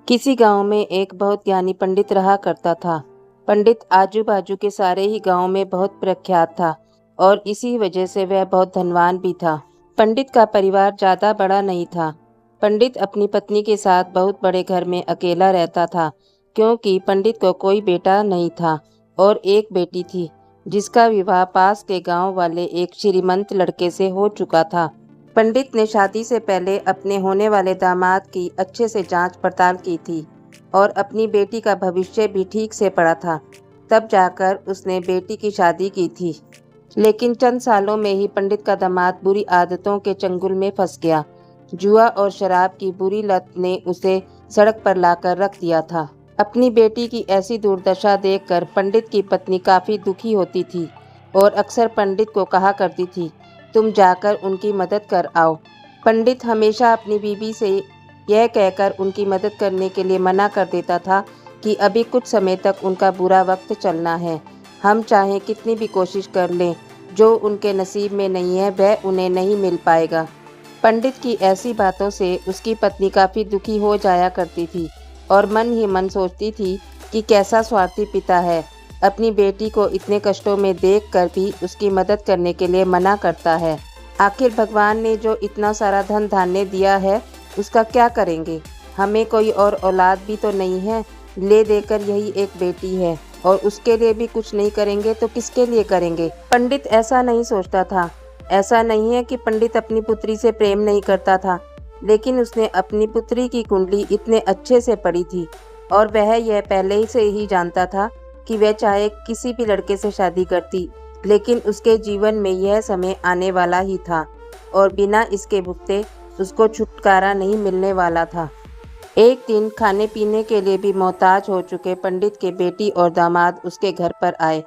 किसी गांव में एक बहुत ज्ञानी पंडित रहा करता था। पंडित आजू बाजू के सारे ही गांव में बहुत प्रख्यात था और इसी वजह से वह बहुत धनवान भी था। पंडित का परिवार ज़्यादा बड़ा नहीं था। पंडित अपनी पत्नी के साथ बहुत बड़े घर में अकेला रहता था, क्योंकि पंडित को कोई बेटा नहीं था और एक बेटी थी, जिसका विवाह पास के गांव वाले एक श्रीमंत लड़के से हो चुका था। पंडित ने शादी से पहले अपने होने वाले दामाद की अच्छे से जांच पड़ताल की थी और अपनी बेटी का भविष्य भी ठीक से पढ़ा था। तब जाकर उसने बेटी की शादी की थी। लेकिन चंद सालों में ही पंडित का दामाद बुरी आदतों के चंगुल में फंस गया। जुआ और शराब की बुरी लत ने उसे सड़क पर लाकर रख दिया था। अपनी बेटी की ऐसी दुर्दशा देखकर पंडित की पत्नी काफ़ी दुखी होती थी और अक्सर पंडित को कहा करती थी, तुम जाकर उनकी मदद कर आओ। पंडित हमेशा अपनी बीवी से यह कहकर उनकी मदद करने के लिए मना कर देता था कि अभी कुछ समय तक उनका बुरा वक्त चलना है। हम चाहे कितनी भी कोशिश कर लें, जो उनके नसीब में नहीं है वह उन्हें नहीं मिल पाएगा। पंडित की ऐसी बातों से उसकी पत्नी काफ़ी दुखी हो जाया करती थी और मन ही मन सोचती थी कि कैसा स्वार्थी पिता है, अपनी बेटी को इतने कष्टों में देखकर भी उसकी मदद करने के लिए मना करता है। आखिर भगवान ने जो इतना सारा धन धान्य दिया है उसका क्या करेंगे? हमें कोई और औलाद भी तो नहीं है, ले देकर यही एक बेटी है और उसके लिए भी कुछ नहीं करेंगे तो किसके लिए करेंगे? पंडित ऐसा नहीं सोचता था। ऐसा नहीं है कि पंडित अपनी पुत्री से प्रेम नहीं करता था, लेकिन उसने अपनी पुत्री की कुंडली इतने अच्छे से पढ़ी थी और वह यह पहले से ही जानता था कि वह चाहे किसी भी लड़के से शादी करती, लेकिन उसके जीवन में यह समय आने वाला ही था और बिना इसके भुगते उसको छुटकारा नहीं मिलने वाला था। एक दिन खाने पीने के लिए भी मोहताज हो चुके पंडित के बेटी और दामाद उसके घर पर आए।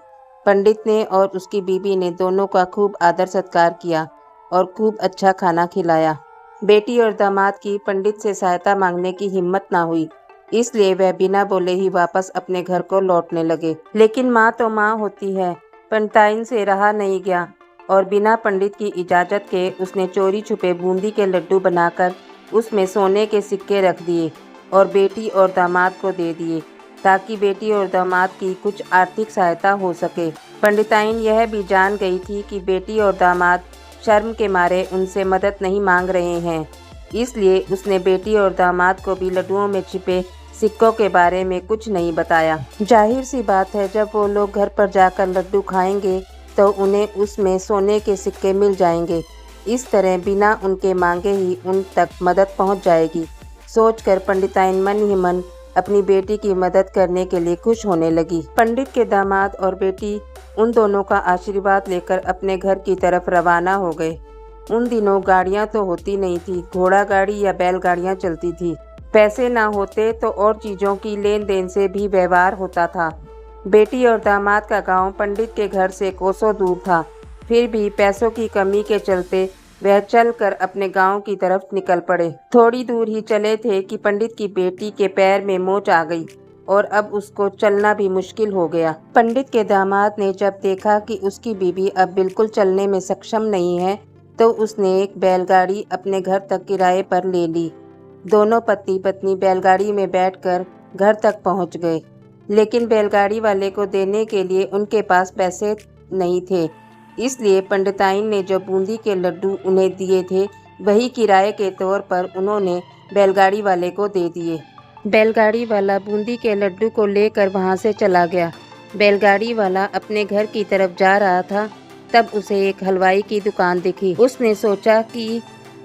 पंडित ने और उसकी बीवी ने दोनों का खूब आदर सत्कार किया और खूब अच्छा खाना खिलाया। बेटी और दामाद की पंडित से सहायता मांगने की हिम्मत ना हुई, इसलिए वह बिना बोले ही वापस अपने घर को लौटने लगे। लेकिन माँ तो माँ होती है। पंडिताइन से रहा नहीं गया और बिना पंडित की इजाज़त के उसने चोरी छुपे बूंदी के लड्डू बनाकर उसमें सोने के सिक्के रख दिए और बेटी और दामाद को दे दिए, ताकि बेटी और दामाद की कुछ आर्थिक सहायता हो सके। पंडिताइन यह भी जान गई थी कि बेटी और दामाद शर्म के मारे उनसे मदद नहीं मांग रहे हैं, इसलिए उसने बेटी और दामाद को भी लड्डुओं में छिपे सिक्कों के बारे में कुछ नहीं बताया। जाहिर सी बात है, जब वो लोग घर पर जाकर लड्डू खाएंगे तो उन्हें उसमें सोने के सिक्के मिल जाएंगे। इस तरह बिना उनके मांगे ही उन तक मदद पहुंच जाएगी। सोचकर पंडिताइन मन ही मन अपनी बेटी की मदद करने के लिए खुश होने लगी। पंडित के दामाद और बेटी उन दोनों का आशीर्वाद लेकर अपने घर की तरफ रवाना हो गए। उन दिनों गाड़ियां तो होती नहीं थी, घोड़ा गाड़ी या बैलगाड़ियां चलती थी। पैसे ना होते तो और चीज़ों की लेन देन से भी व्यवहार होता था। बेटी और दामाद का गांव पंडित के घर से कोसों दूर था, फिर भी पैसों की कमी के चलते वह चलकर अपने गांव की तरफ निकल पड़े। थोड़ी दूर ही चले थे कि पंडित की बेटी के पैर में मोच आ गई और अब उसको चलना भी मुश्किल हो गया। पंडित के दामाद ने जब देखा कि उसकी बीवी अब बिल्कुल चलने में सक्षम नहीं है, तो उसने एक बैलगाड़ी अपने घर तक किराए पर ले ली। दोनों पति पत्नी बैलगाड़ी में बैठकर घर तक पहुंच गए, लेकिन बैलगाड़ी वाले को देने के लिए उनके पास पैसे नहीं थे। इसलिए पंडिताइन ने जो बूंदी के लड्डू उन्हें दिए थे, वही किराए के तौर पर उन्होंने बैलगाड़ी वाले को दे दिए। बैलगाड़ी वाला बूंदी के लड्डू को लेकर वहां से चला गया। बैलगाड़ी वाला अपने घर की तरफ जा रहा था, तब उसे एक हलवाई की दुकान दिखी। उसने सोचा कि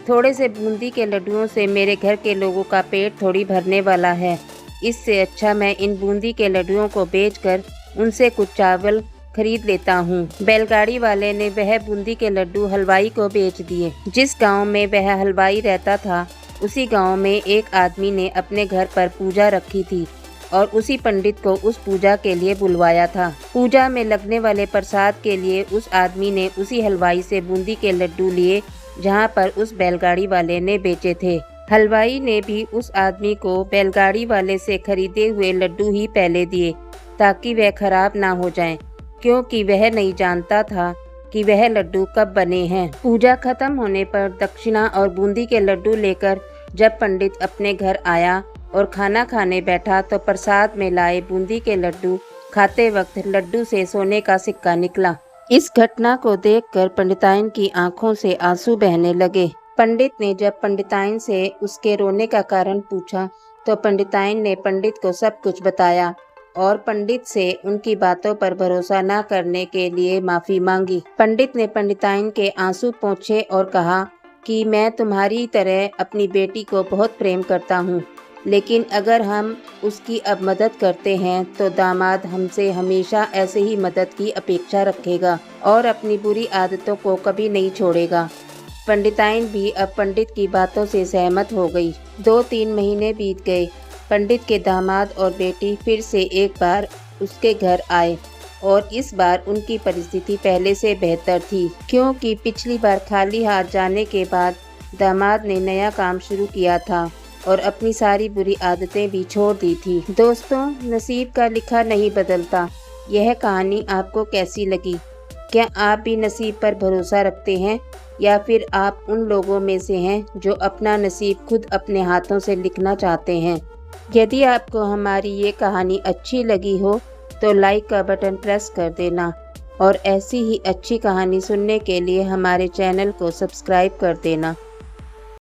थोड़े से बूंदी के लड्डुओं से मेरे घर के लोगों का पेट थोड़ी भरने वाला है। इससे अच्छा मैं इन बूंदी के लड्डुओं को बेचकर उनसे कुछ चावल खरीद लेता हूँ। बैलगाड़ी वाले ने वह बूंदी के लड्डू हलवाई को बेच दिए। जिस गांव में वह हलवाई रहता था, उसी गांव में एक आदमी ने अपने घर पर पूजा रखी थी और उसी पंडित को उस पूजा के लिए बुलवाया था। पूजा में लगने वाले प्रसाद के लिए उस आदमी ने उसी हलवाई से बूंदी के लड्डू लिए जहां पर उस बैलगाड़ी वाले ने बेचे थे। हलवाई ने भी उस आदमी को बैलगाड़ी वाले से खरीदे हुए लड्डू ही पहले दिए, ताकि वह खराब ना हो जाएं, क्योंकि वह नहीं जानता था कि वह लड्डू कब बने हैं। पूजा खत्म होने पर दक्षिणा और बूंदी के लड्डू लेकर जब पंडित अपने घर आया और खाना खाने बैठा तो प्रसाद में लाए बूंदी के लड्डू खाते वक्त लड्डू से सोने का सिक्का निकला। इस घटना को देखकर पंडिताइन की आंखों से आंसू बहने लगे। पंडित ने जब पंडिताइन से उसके रोने का कारण पूछा तो पंडिताइन ने पंडित को सब कुछ बताया और पंडित से उनकी बातों पर भरोसा न करने के लिए माफ़ी मांगी। पंडित ने पंडिताइन के आंसू पोंछे और कहा कि मैं तुम्हारी तरह अपनी बेटी को बहुत प्रेम करता हूँ, लेकिन अगर हम उसकी अब मदद करते हैं तो दामाद हमसे हमेशा ऐसे ही मदद की अपेक्षा रखेगा और अपनी बुरी आदतों को कभी नहीं छोड़ेगा। पंडिताइन भी अब पंडित की बातों से सहमत हो गई। 2-3 महीने बीत गए। पंडित के दामाद और बेटी फिर से एक बार उसके घर आए और इस बार उनकी परिस्थिति पहले से बेहतर थी, क्योंकि पिछली बार खाली हाथ जाने के बाद दामाद ने नया काम शुरू किया था और अपनी सारी बुरी आदतें भी छोड़ दी थी। दोस्तों, नसीब का लिखा नहीं बदलता। यह कहानी आपको कैसी लगी? क्या आप भी नसीब पर भरोसा रखते हैं या फिर आप उन लोगों में से हैं जो अपना नसीब खुद अपने हाथों से लिखना चाहते हैं? यदि आपको हमारी ये कहानी अच्छी लगी हो तो लाइक का बटन प्रेस कर देना और ऐसी ही अच्छी कहानी सुनने के लिए हमारे चैनल को सब्सक्राइब कर देना।